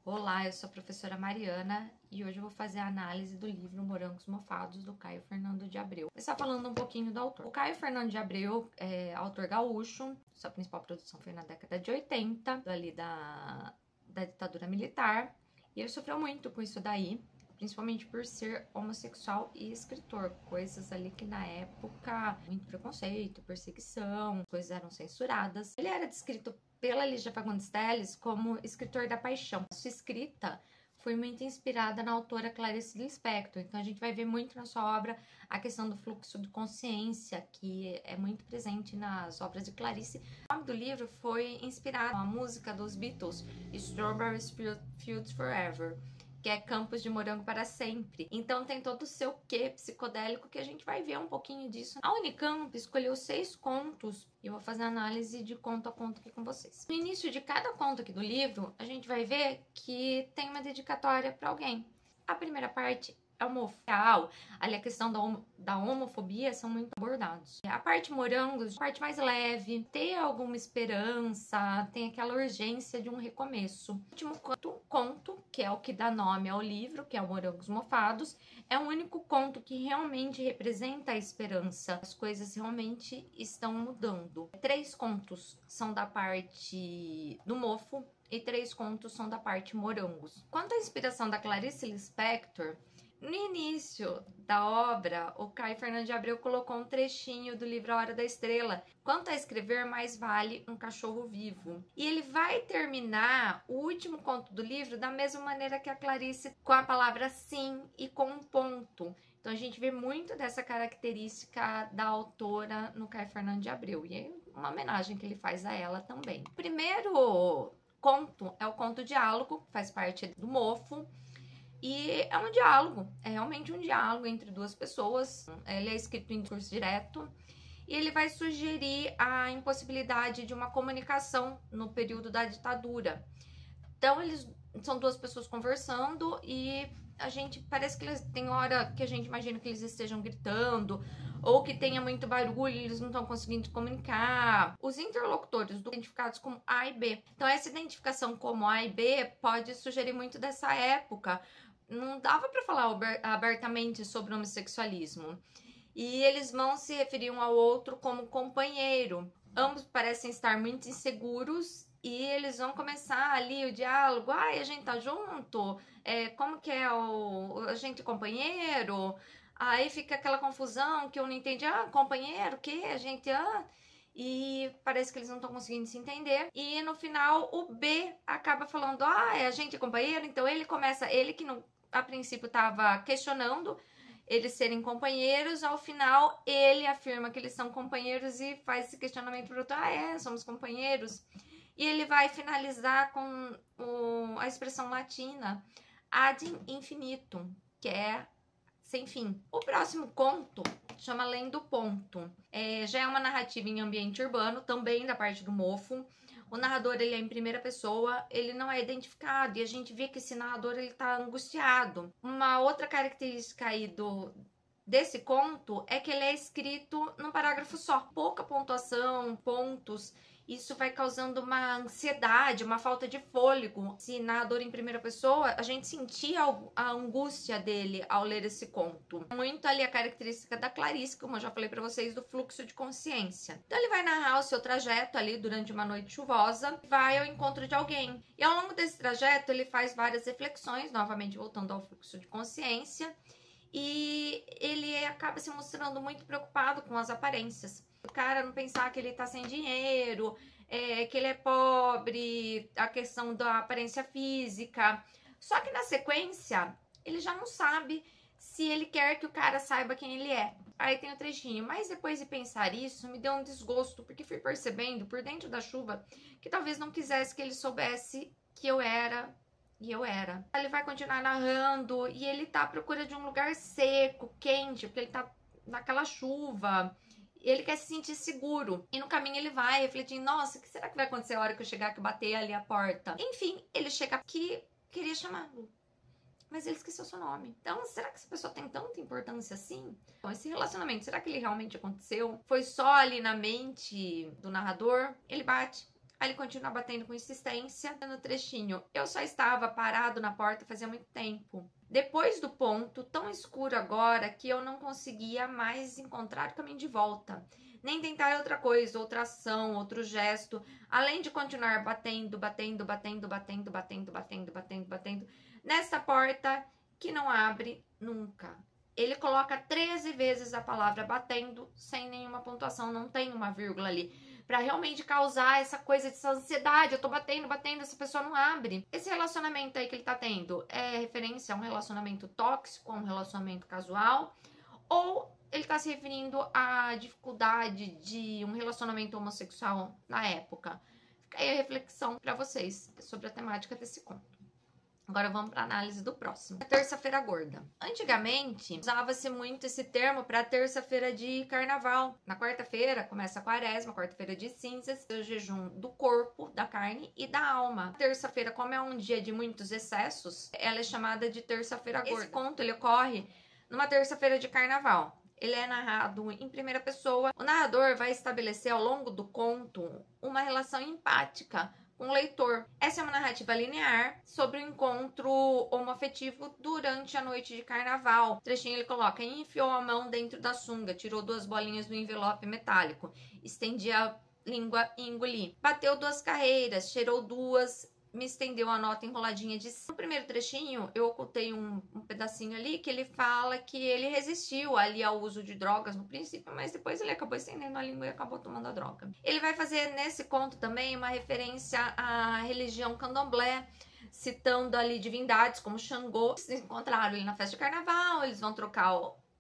Olá, eu sou a professora Mariana e hoje eu vou fazer a análise do livro Morangos Mofados, do Caio Fernando de Abreu. Vou começar falando um pouquinho do autor. O Caio Fernando de Abreu é autor gaúcho, sua principal produção foi na década de 80, ali da ditadura militar, e ele sofreu muito com isso daí, principalmente por ser homossexual e escritor, coisas ali que na época, muito preconceito, perseguição, coisas eram censuradas. Ele era descrito pela Lígia Fagundes Telles como escritor da paixão. Sua escrita foi muito inspirada na autora Clarice Lispector, então a gente vai ver muito na sua obra a questão do fluxo de consciência, que é muito presente nas obras de Clarice. O nome do livro foi inspirado na música dos Beatles, Strawberry Fields Forever, que é Campos de Morango para Sempre. Então tem todo o seu quê psicodélico que a gente vai ver um pouquinho disso. A Unicamp escolheu 6 contos e eu vou fazer a análise de conto a conto aqui com vocês. No início de cada conto aqui do livro, a gente vai ver que tem uma dedicatória para alguém. A primeira parte é homofobial, ali a questão da homofobia são muito abordados. A parte morangos, a parte mais leve, ter alguma esperança, tem aquela urgência de um recomeço. O último conto, que é o que dá nome ao livro, que é o Morangos Mofados, é o único conto que realmente representa a esperança. As coisas realmente estão mudando. 3 contos são da parte do mofo e 3 contos são da parte morangos. Quanto à inspiração da Clarice Lispector, no início da obra, o Caio Fernando de Abreu colocou um trechinho do livro A Hora da Estrela. Quanto a escrever, mais vale um cachorro vivo. E ele vai terminar o último conto do livro da mesma maneira que a Clarice, com a palavra sim e com um ponto. Então a gente vê muito dessa característica da autora no Caio Fernando de Abreu. E é uma homenagem que ele faz a ela também. O primeiro conto é o conto diálogo, que faz parte do mofo. E é um diálogo, é realmente um diálogo entre duas pessoas. Ele é escrito em discurso direto e ele vai sugerir a impossibilidade de uma comunicação no período da ditadura. Então, eles são duas pessoas conversando e a gente parece que eles tem hora que a gente imagina que eles estejam gritando ou que tenha muito barulho, eles não estão conseguindo se comunicar. Os interlocutores identificados como A e B. Então, essa identificação como A e B pode sugerir muito dessa época. Não dava para falar abertamente sobre homossexualismo. E eles vão se referir um ao outro como companheiro. Ambos parecem estar muito inseguros e eles vão começar ali o diálogo. Ai, a gente tá junto? Como que é a gente companheiro? Aí fica aquela confusão que eu não entendi. Ah, companheiro, o quê? A gente... E parece que eles não estão conseguindo se entender. E no final o B acaba falando, a gente é companheiro. Então ele começa, ele que não, a princípio estava questionando eles serem companheiros, ao final ele afirma que eles são companheiros e faz esse questionamento pro outro, somos companheiros. E ele vai finalizar com a expressão latina ad infinitum, que é sem fim. O próximo conto chama Além do Ponto. Já é uma narrativa em ambiente urbano, também da parte do mofo. O narrador, ele é em primeira pessoa, ele não é identificado e a gente vê que esse narrador, ele tá angustiado. Uma outra característica aí desse conto é que ele é escrito num parágrafo só. Pouca pontuação, pontos. Isso vai causando uma ansiedade, uma falta de fôlego. Se narrador em primeira pessoa, a gente sentia a angústia dele ao ler esse conto. Muito ali a característica da Clarice, como eu já falei pra vocês, do fluxo de consciência. Então ele vai narrar o seu trajeto ali durante uma noite chuvosa, vai ao encontro de alguém. E ao longo desse trajeto ele faz várias reflexões, novamente voltando ao fluxo de consciência, e ele acaba se mostrando muito preocupado com as aparências. O cara não pensar que ele tá sem dinheiro, que ele é pobre, a questão da aparência física. Só que na sequência, ele já não sabe se ele quer que o cara saiba quem ele é. Aí tem o trechinho, mas depois de pensar isso, me deu um desgosto, porque fui percebendo, por dentro da chuva, que talvez não quisesse que ele soubesse que eu era... E eu era. Ele vai continuar narrando e ele tá à procura de um lugar seco, quente, porque ele tá naquela chuva. Ele quer se sentir seguro. E no caminho ele vai refletindo, nossa, o que será que vai acontecer a hora que eu chegar, que eu bater ali a porta? Enfim, ele chega aqui, queria chamá-lo, mas ele esqueceu seu nome. Então, será que essa pessoa tem tanta importância assim? Bom, esse relacionamento, será que ele realmente aconteceu? Foi só ali na mente do narrador? Ele bate. Aí ele continua batendo com insistência. No trechinho, eu só estava parado na porta fazia muito tempo. Depois do ponto, tão escuro agora que eu não conseguia mais encontrar o caminho de volta. Nem tentar outra coisa, outra ação, outro gesto, além de continuar batendo, nesta porta que não abre nunca. Ele coloca 13 vezes a palavra batendo, sem nenhuma pontuação, não tem uma vírgula ali, para realmente causar essa coisa de ansiedade. Eu tô batendo, essa pessoa não abre. Esse relacionamento aí que ele tá tendo é referência a um relacionamento tóxico, a um relacionamento casual, ou ele tá se referindo à dificuldade de um relacionamento homossexual na época? Fica aí a reflexão para vocês sobre a temática desse conto. Agora vamos para a análise do próximo. A terça-feira gorda. Antigamente, usava-se muito esse termo para terça-feira de carnaval. Na quarta-feira começa a quaresma, quarta-feira de cinzas, o jejum do corpo, da carne e da alma. Terça-feira, como é um dia de muitos excessos, ela é chamada de terça-feira gorda. Esse conto ele ocorre numa terça-feira de carnaval. Ele é narrado em primeira pessoa. O narrador vai estabelecer ao longo do conto uma relação empática com o leitor. Essa é uma narrativa linear sobre o encontro homoafetivo durante a noite de carnaval. O trechinho ele coloca: enfiou a mão dentro da sunga, tirou 2 bolinhas do envelope metálico, estendia a língua e engoli. Bateu 2 carreiras, cheirou 2, me estendeu a nota enroladinha de... No primeiro trechinho, eu ocultei um pedacinho ali que ele fala que ele resistiu ali ao uso de drogas no princípio, mas depois ele acabou estendendo a língua e acabou tomando a droga. Ele vai fazer nesse conto também uma referência à religião candomblé, citando ali divindades como Xangô. Se encontraram ali na festa de carnaval, eles vão trocar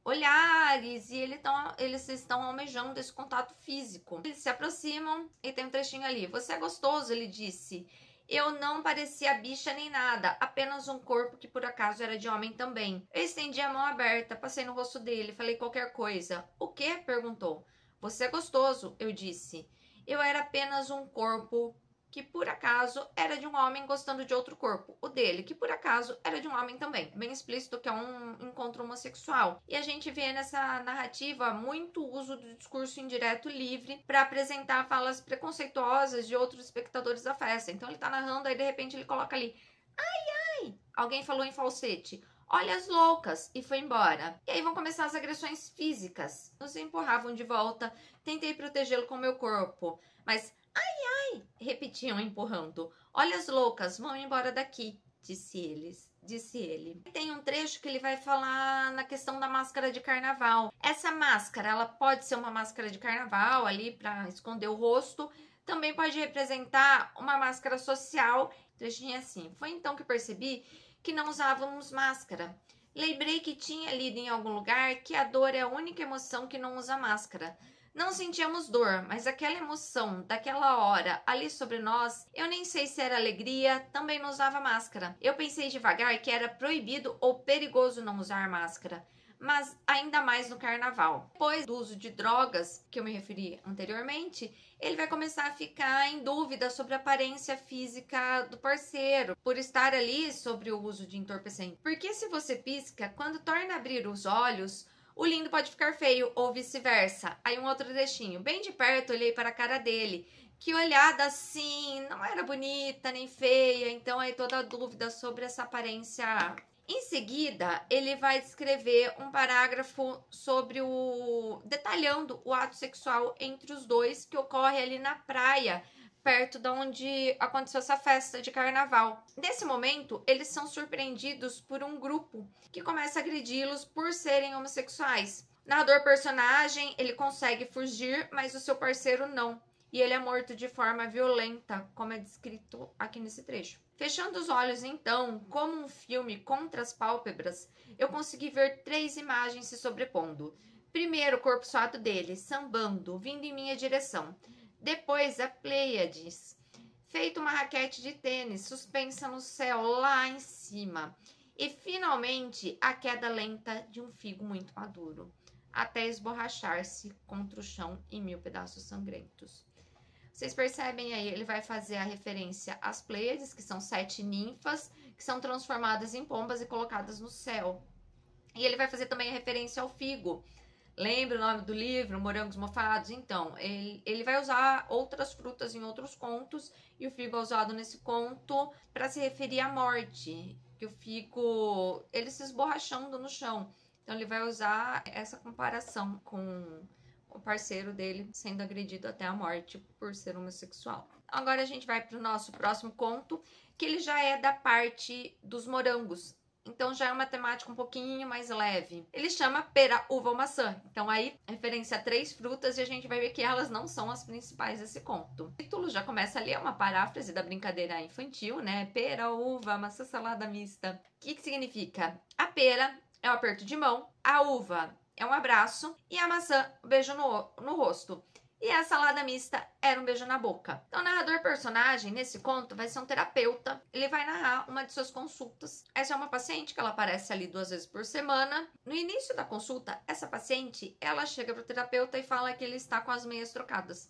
olhares e eles estão almejando esse contato físico. Eles se aproximam e tem um trechinho ali: você é gostoso, ele disse. Eu não parecia bicha nem nada, apenas um corpo que por acaso era de homem também. Eu estendi a mão aberta, passei no rosto dele, falei qualquer coisa. O quê? Perguntou. Você é gostoso, eu disse. Eu era apenas um corpo que por acaso era de um homem gostando de outro corpo, o dele, que por acaso era de um homem também. Bem explícito que é um encontro homossexual. E a gente vê nessa narrativa muito uso do discurso indireto livre para apresentar falas preconceituosas de outros espectadores da festa. Então ele tá narrando, aí de repente ele coloca ali: ai, ai, alguém falou em falsete. Olha as loucas, e foi embora. E aí vão começar as agressões físicas. Nos empurravam de volta, tentei protegê-lo com meu corpo, mas repetiam empurrando. Olha as loucas, vão embora daqui, disse ele. Tem um trecho que ele vai falar na questão da máscara de carnaval. Essa máscara, ela pode ser uma máscara de carnaval ali para esconder o rosto, também pode representar uma máscara social. Trechinho assim: foi então que percebi que não usávamos máscara. Lembrei que tinha lido em algum lugar que a dor é a única emoção que não usa máscara. Não sentíamos dor, mas aquela emoção daquela hora ali sobre nós, eu nem sei se era alegria, também não usava máscara. Eu pensei devagar que era proibido ou perigoso não usar máscara, mas ainda mais no carnaval. Depois do uso de drogas, que eu me referi anteriormente, ele vai começar a ficar em dúvida sobre a aparência física do parceiro, por estar ali sobre o uso de entorpecente. Porque se você pisca, quando torna a abrir os olhos, o lindo pode ficar feio, ou vice-versa. Aí um outro trechinho. Bem de perto, olhei para a cara dele. Que olhada assim, não era bonita nem feia. Então aí toda a dúvida sobre essa aparência. Em seguida, ele vai descrever um parágrafo sobre detalhando o ato sexual entre os dois, que ocorre ali na praia, perto de onde aconteceu essa festa de carnaval. Nesse momento, eles são surpreendidos por um grupo que começa a agredi-los por serem homossexuais. Narrador personagem, ele consegue fugir, mas o seu parceiro não. E ele é morto de forma violenta, como é descrito aqui nesse trecho. Fechando os olhos, então, como um filme contra as pálpebras, eu consegui ver 3 imagens se sobrepondo. Primeiro, o corpo suado dele, sambando, vindo em minha direção. Depois a Pleiades, feito uma raquete de tênis, suspensa no céu lá em cima. E finalmente a queda lenta de um figo muito maduro, até esborrachar-se contra o chão em 1000 pedaços sangrentos. Vocês percebem aí, ele vai fazer a referência às Pleiades, que são 7 ninfas, que são transformadas em pombas e colocadas no céu. E ele vai fazer também a referência ao figo, Lembra o nome do livro, Morangos Mofados? Então, ele vai usar outras frutas em outros contos, e o figo é usado nesse conto para se referir à morte, que o figo, ele se esborrachando no chão. Então, ele vai usar essa comparação com o parceiro dele sendo agredido até a morte por ser homossexual. Agora a gente vai para o nosso próximo conto, que ele já é da parte dos morangos. Então já é uma temática um pouquinho mais leve. Ele chama pera, uva ou maçã. Então aí, referência a 3 frutas, e a gente vai ver que elas não são as principais desse conto. O título já começa ali, é uma paráfrase da brincadeira infantil, né? Pera, uva, maçã, salada mista. O que significa? A pera é um aperto de mão, a uva é um abraço e a maçã, um beijo no rosto. E a salada mista era um beijo na boca. Então, o narrador-personagem, nesse conto, vai ser um terapeuta. Ele vai narrar uma de suas consultas. Essa é uma paciente que ela aparece ali 2 vezes por semana. No início da consulta, essa paciente, ela chega para o terapeuta e fala que ele está com as meias trocadas.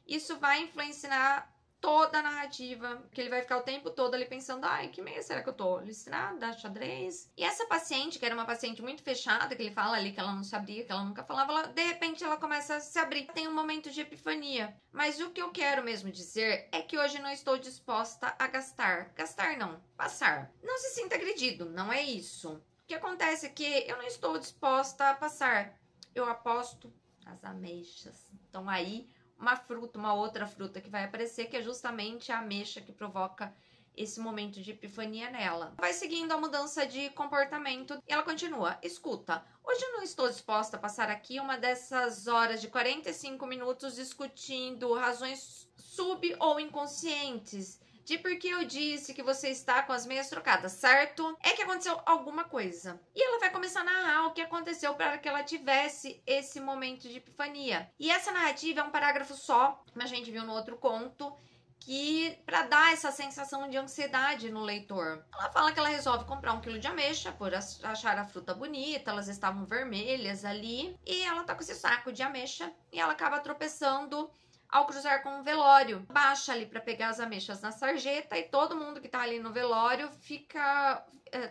Isso vai influenciar toda a narrativa, que ele vai ficar o tempo todo ali pensando, ai, que meia será que eu tô? Listrada, xadrez? E essa paciente, que era uma paciente muito fechada, que ele fala ali que ela não se abria, que ela nunca falava, de repente ela começa a se abrir. Tem um momento de epifania. Mas o que eu quero mesmo dizer é que hoje não estou disposta a gastar. Gastar não, passar. Não se sinta agredido, não é isso. O que acontece é que eu não estou disposta a passar. Eu aposto nas ameixas. Então aí, uma fruta, uma outra fruta que vai aparecer, que é justamente a ameixa que provoca esse momento de epifania nela. Vai seguindo a mudança de comportamento e ela continua. Escuta, hoje eu não estou disposta a passar aqui uma dessas horas de 45 minutos discutindo razões sub ou inconscientes de por que eu disse que você está com as meias trocadas, certo? É que aconteceu alguma coisa. E ela vai começar a narrar o que aconteceu para que ela tivesse esse momento de epifania. E essa narrativa é um parágrafo só, como a gente viu no outro conto, que para dar essa sensação de ansiedade no leitor. Ela fala que ela resolve comprar 1 quilo de ameixa por achar a fruta bonita, elas estavam vermelhas ali, e ela tá com esse saco de ameixa e ela acaba tropeçando ao cruzar com um velório. Baixa ali para pegar as ameixas na sarjeta e todo mundo que tá ali no velório fica...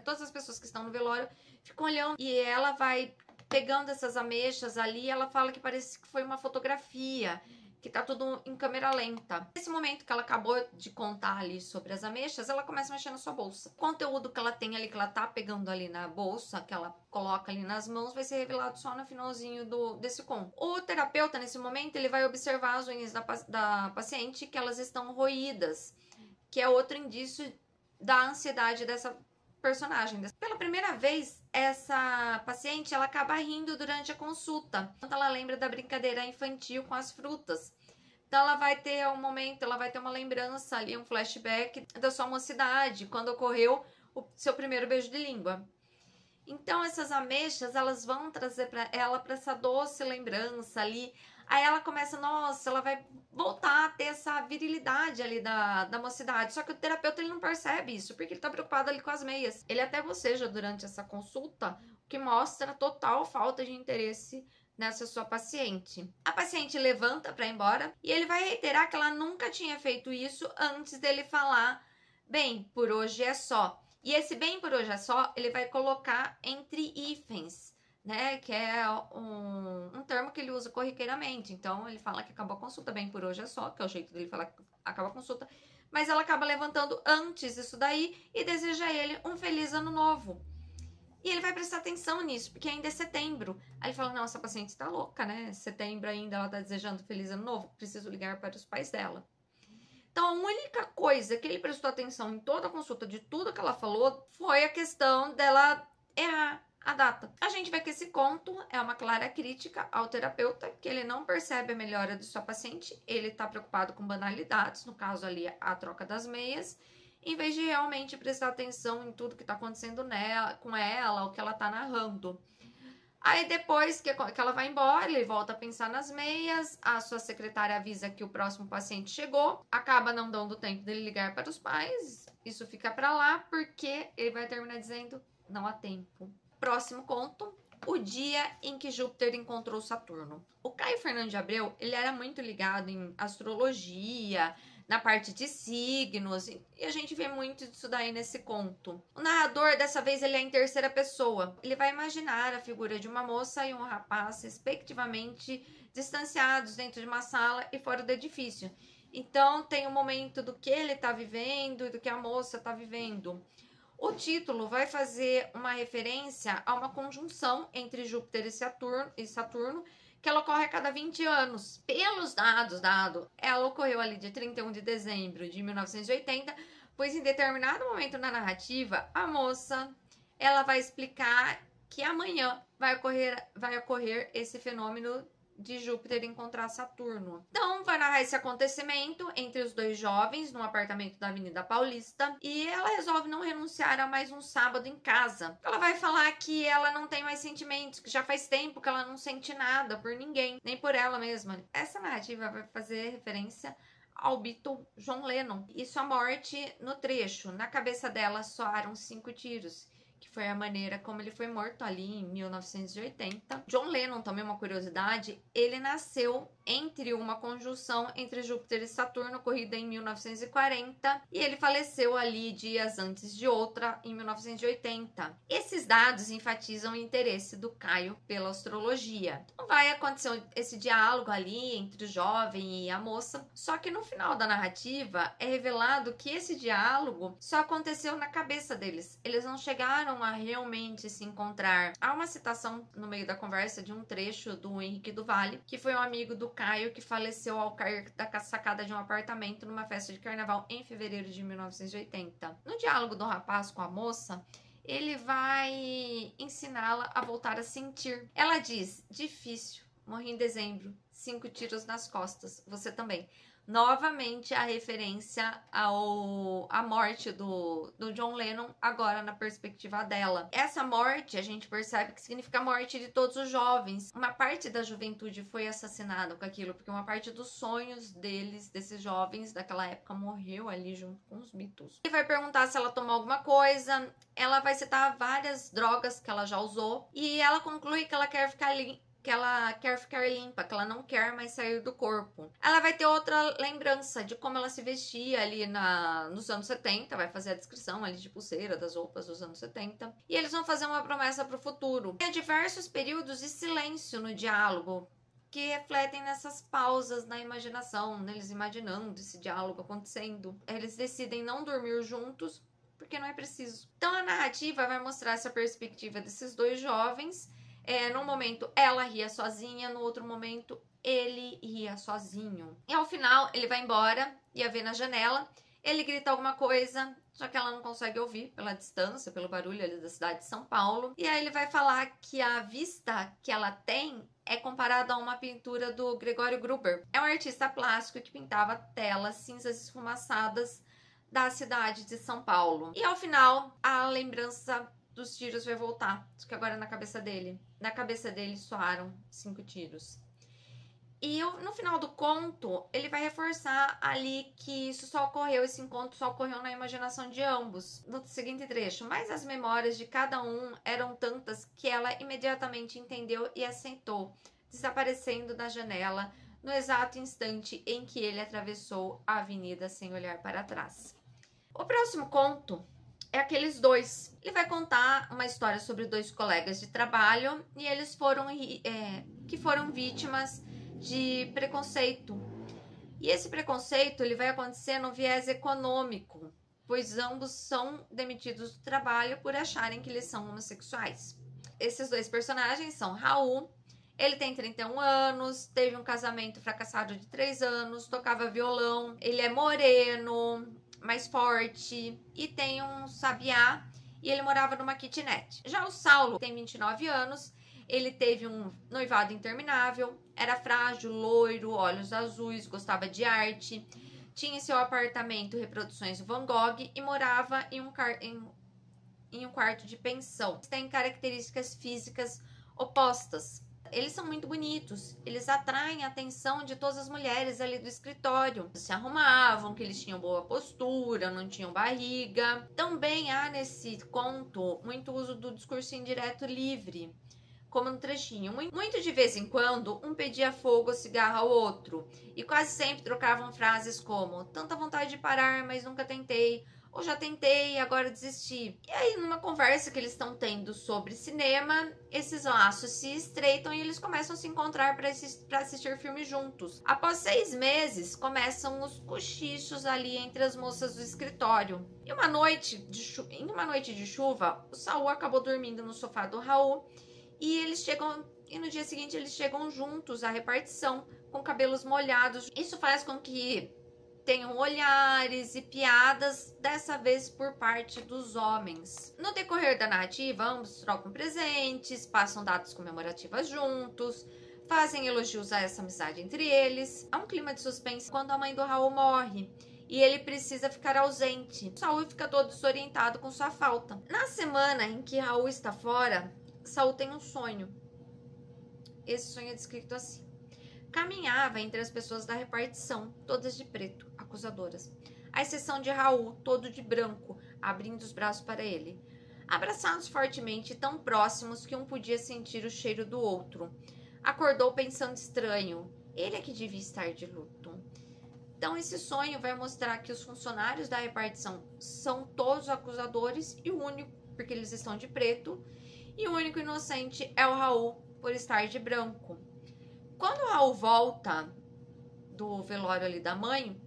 todas as pessoas que estão no velório ficam olhando e ela vai pegando essas ameixas ali e ela fala que parece que foi uma fotografia, que tá tudo em câmera lenta. Nesse momento que ela acabou de contar ali sobre as ameixas, ela começa a mexer na sua bolsa. O conteúdo que ela tem ali, que ela tá pegando ali na bolsa, que ela coloca ali nas mãos, vai ser revelado só no finalzinho desse conto. O terapeuta, nesse momento, ele vai observar as unhas da paciente, que elas estão roídas, que é outro indício da ansiedade dessa personagem. Pela primeira vez, essa paciente ela acaba rindo durante a consulta. Ela lembra da brincadeira infantil com as frutas. Então ela vai ter um momento, ela vai ter uma lembrança ali, um flashback da sua mocidade, quando ocorreu o seu primeiro beijo de língua. Então essas ameixas, elas vão trazer para ela essa doce lembrança ali. Aí ela começa, nossa, ela vai voltar a ter essa virilidade ali da mocidade. Só que o terapeuta, ele não percebe isso, porque ele tá preocupado ali com as meias. Ele até boceja durante essa consulta, o que mostra total falta de interesse nessa sua paciente. A paciente levanta para ir embora e ele vai reiterar que ela nunca tinha feito isso antes dele falar, bem, por hoje é só. E esse bem por hoje é só, ele vai colocar entre hífens, né, que é um termo que ele usa corriqueiramente. Então ele fala que acabou a consulta, bem por hoje é só, que é o jeito dele falar que acaba a consulta, mas ela acaba levantando antes isso daí e deseja a ele um feliz ano novo. E ele vai prestar atenção nisso, porque ainda é setembro. Aí ele fala, não, essa paciente tá louca, né, setembro ainda, ela tá desejando feliz ano novo, preciso ligar para os pais dela. Então, a única coisa que ele prestou atenção em toda a consulta, de tudo que ela falou, foi a questão dela errar a data. A gente vê que esse conto é uma clara crítica ao terapeuta, que ele não percebe a melhora de sua paciente, ele está preocupado com banalidades, no caso ali a troca das meias, em vez de realmente prestar atenção em tudo que está acontecendo com ela, o que ela está narrando. Aí depois que ela vai embora, ele volta a pensar nas meias, a sua secretária avisa que o próximo paciente chegou, acaba não dando tempo dele ligar para os pais, isso fica para lá, porque ele vai terminar dizendo, não há tempo. Próximo conto, o dia em que Júpiter encontrou Saturno. O Caio Fernando de Abreu, ele era muito ligado em astrologia, na parte de signos, e a gente vê muito disso daí nesse conto. O narrador, dessa vez, ele é em terceira pessoa. Ele vai imaginar a figura de uma moça e um rapaz, respectivamente, distanciados dentro de uma sala e fora do edifício. Então, tem o momento do que ele está vivendo e do que a moça está vivendo. O título vai fazer uma referência a uma conjunção entre Júpiter e Saturno, que ela ocorre a cada 20 anos. Pelos dados, ela ocorreu ali de 31 de dezembro de 1980, pois em determinado momento na narrativa, a moça, ela vai explicar que amanhã vai ocorrer esse fenômeno de Júpiter encontrar Saturno. Então, vai narrar esse acontecimento entre os dois jovens num apartamento da Avenida Paulista, e ela resolve não renunciar a mais um sábado em casa. Ela vai falar que ela não tem mais sentimentos, que já faz tempo que ela não sente nada por ninguém, nem por ela mesma. Essa narrativa vai fazer referência ao Beatle John Lennon e sua morte no trecho. Na cabeça dela soaram 5 tiros, que foi a maneira como ele foi morto ali em 1980. John Lennon, também uma curiosidade, ele nasceu entre uma conjunção entre Júpiter e Saturno, ocorrida em 1940, e ele faleceu ali dias antes de outra, em 1980. Esses dados enfatizam o interesse do Caio pela astrologia. Então vai acontecer esse diálogo ali entre o jovem e a moça, só que no final da narrativa é revelado que esse diálogo só aconteceu na cabeça deles. Eles não chegaram a realmente se encontrar. Há uma citação no meio da conversa de um trecho do Henrique do Vale, que foi um amigo do Caio que faleceu ao cair da sacada de um apartamento numa festa de carnaval em fevereiro de 1980. No diálogo do rapaz com a moça, ele vai ensiná-la a voltar a sentir. Ela diz: difícil, morri em dezembro, 5 tiros nas costas, você também. Novamente a referência à morte do John Lennon, agora na perspectiva dela. Essa morte a gente percebe que significa a morte de todos os jovens. Uma parte da juventude foi assassinada com aquilo, porque uma parte dos sonhos desses jovens daquela época, morreu ali junto com os Beatles. Ele vai perguntar se ela tomou alguma coisa, ela vai citar várias drogas que ela já usou, e ela conclui que ela quer ficar limpa, que ela não quer mais sair do corpo. Ela vai ter outra lembrança de como ela se vestia ali nos anos 70, vai fazer a descrição ali de pulseira das roupas dos anos 70, e eles vão fazer uma promessa para o futuro. Tem diversos períodos de silêncio no diálogo, que refletem nessas pausas na imaginação, neles imaginando esse diálogo acontecendo. Eles decidem não dormir juntos, porque não é preciso. Então a narrativa vai mostrar essa perspectiva desses dois jovens. Num momento ela ria sozinha, no outro momento ele ria sozinho. E ao final ele vai embora e a vê na janela. Ele grita alguma coisa, só que ela não consegue ouvir pela distância, pelo barulho ali da cidade de São Paulo. E aí ele vai falar que a vista que ela tem é comparada a uma pintura do Gregório Gruber. É um artista plástico que pintava telas cinzas esfumaçadas da cidade de São Paulo. E ao final a lembrança dos tiros vai voltar, só que agora na cabeça dele. Na cabeça dele soaram 5 tiros. E no final do conto, ele vai reforçar ali que esse encontro só ocorreu na imaginação de ambos. No seguinte trecho: mas as memórias de cada um eram tantas que ela imediatamente entendeu e aceitou, desaparecendo da janela no exato instante em que ele atravessou a avenida sem olhar para trás. O próximo conto é Aqueles Dois. Ele vai contar uma história sobre 2 colegas de trabalho e eles foram vítimas de preconceito. E esse preconceito ele vai acontecer no viés econômico, pois ambos são demitidos do trabalho por acharem que eles são homossexuais. Esses 2 personagens são Raul. Ele tem 31 anos, teve um casamento fracassado de 3 anos, tocava violão, ele é moreno, mais forte, e tem um sabiá, e ele morava numa kitnet. Já o Saulo tem 29 anos, ele teve um noivado interminável, era frágil, loiro, olhos azuis, gostava de arte, tinha em seu apartamento reproduções do Van Gogh e morava em um quarto de pensão. Tem características físicas opostas. Eles são muito bonitos, eles atraem a atenção de todas as mulheres ali do escritório. Se arrumavam, que eles tinham boa postura, não tinham barriga. Também há nesse conto muito uso do discurso indireto livre, como no trechinho. Muito de vez em quando, um pedia fogo ou cigarro ao outro, e quase sempre trocavam frases como tanta vontade de parar, mas nunca tentei, ou já tentei e agora desisti. E aí, numa conversa que eles estão tendo sobre cinema, esses laços se estreitam e eles começam a se encontrar para assistir filmes juntos. Após 6 meses, começam os cochichos ali entre as moças do escritório. Em uma noite de chuva, o Saul acabou dormindo no sofá do Raul e no dia seguinte eles chegam juntos à repartição, com cabelos molhados. Isso faz com que tenham olhares e piadas, dessa vez por parte dos homens. No decorrer da narrativa, ambos trocam presentes, passam datas comemorativas juntos, fazem elogios a essa amizade entre eles. Há um clima de suspense quando a mãe do Raul morre e ele precisa ficar ausente. Saul fica todo desorientado com sua falta. Na semana em que Raul está fora, Saul tem um sonho. Esse sonho é descrito assim: caminhava entre as pessoas da repartição, todas de preto, acusadoras, à exceção de Raul, todo de branco, abrindo os braços para ele. Abraçados fortemente, tão próximos que um podia sentir o cheiro do outro. Acordou pensando estranho. Ele é que devia estar de luto. Então esse sonho vai mostrar que os funcionários da repartição são todos acusadores e o único, porque eles estão de preto, e o único inocente é o Raul, por estar de branco. Quando o Raul volta do velório ali da mãe,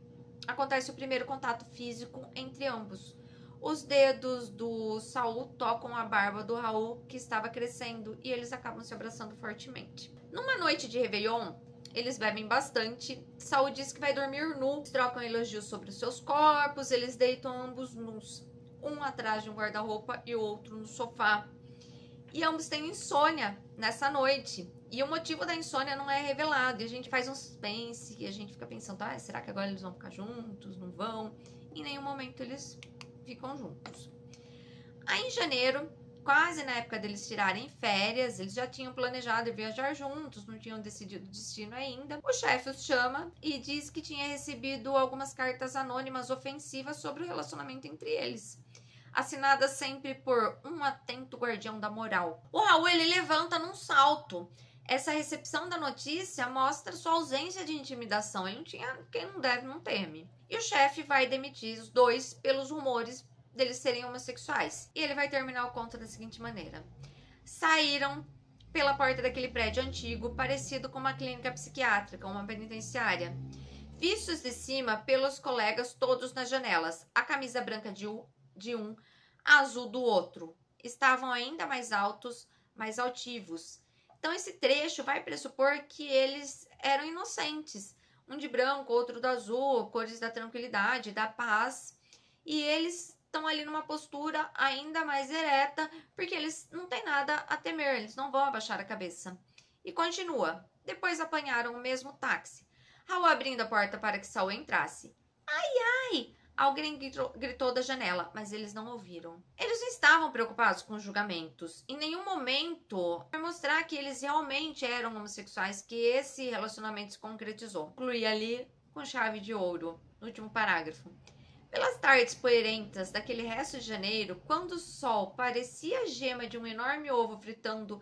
acontece o primeiro contato físico entre ambos. Os dedos do Saul tocam a barba do Raul, que estava crescendo, e eles acabam se abraçando fortemente. Numa noite de Réveillon, eles bebem bastante. Saul diz que vai dormir nu, trocam elogios sobre os seus corpos, eles deitam ambos nus, um atrás de um guarda-roupa e o outro no sofá. E ambos têm insônia nessa noite. E o motivo da insônia não é revelado. E a gente faz um suspense e a gente fica pensando, será que agora eles vão ficar juntos? Não vão? Em nenhum momento eles ficam juntos. Aí em janeiro, quase na época deles tirarem férias, eles já tinham planejado viajar juntos, não tinham decidido o destino ainda. O chefe os chama e diz que tinha recebido algumas cartas anônimas ofensivas sobre o relacionamento entre eles, assinadas sempre por um atento guardião da moral. O Raul, ele levanta num salto. Essa recepção da notícia mostra sua ausência de intimidação. Ele não tinha, quem não deve, não teme. E o chefe vai demitir os dois pelos rumores deles serem homossexuais. E ele vai terminar o conto da seguinte maneira: saíram pela porta daquele prédio antigo, parecido com uma clínica psiquiátrica, uma penitenciária, vistos de cima pelos colegas todos nas janelas, a camisa branca de um, azul do outro. Estavam ainda mais altos, mais altivos. Então esse trecho vai pressupor que eles eram inocentes. Um de branco, outro do azul, cores da tranquilidade, da paz. E eles estão ali numa postura ainda mais ereta, porque eles não têm nada a temer, eles não vão abaixar a cabeça. E continua. Depois apanharam o mesmo táxi. Raul abrindo a porta para que Saul entrasse. Ai, ai! Alguém gritou da janela, mas eles não ouviram. Eles não estavam preocupados com os julgamentos. Em nenhum momento vai mostrar que eles realmente eram homossexuais, que esse relacionamento se concretizou. Conclui ali com chave de ouro, no último parágrafo. Pelas tardes poeirentas daquele resto de janeiro, quando o sol parecia a gema de um enorme ovo fritando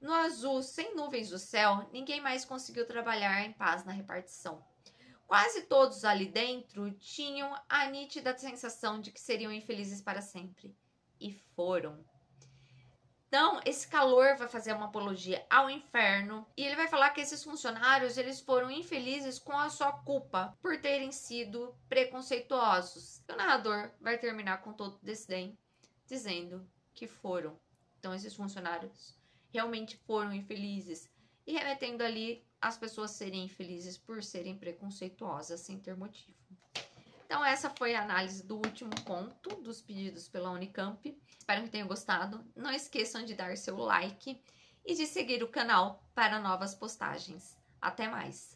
no azul sem nuvens do céu, ninguém mais conseguiu trabalhar em paz na repartição. Quase todos ali dentro tinham a nítida sensação de que seriam infelizes para sempre. E foram. Então, esse calor vai fazer uma apologia ao inferno. E ele vai falar que esses funcionários, eles foram infelizes com a sua culpa por terem sido preconceituosos. E o narrador vai terminar com todo desdém, dizendo que foram. Então, esses funcionários realmente foram infelizes. E remetendo ali as pessoas serem infelizes por serem preconceituosas sem ter motivo. Então essa foi a análise do último conto dos pedidos pela Unicamp. Espero que tenham gostado. Não esqueçam de dar seu like e de seguir o canal para novas postagens. Até mais!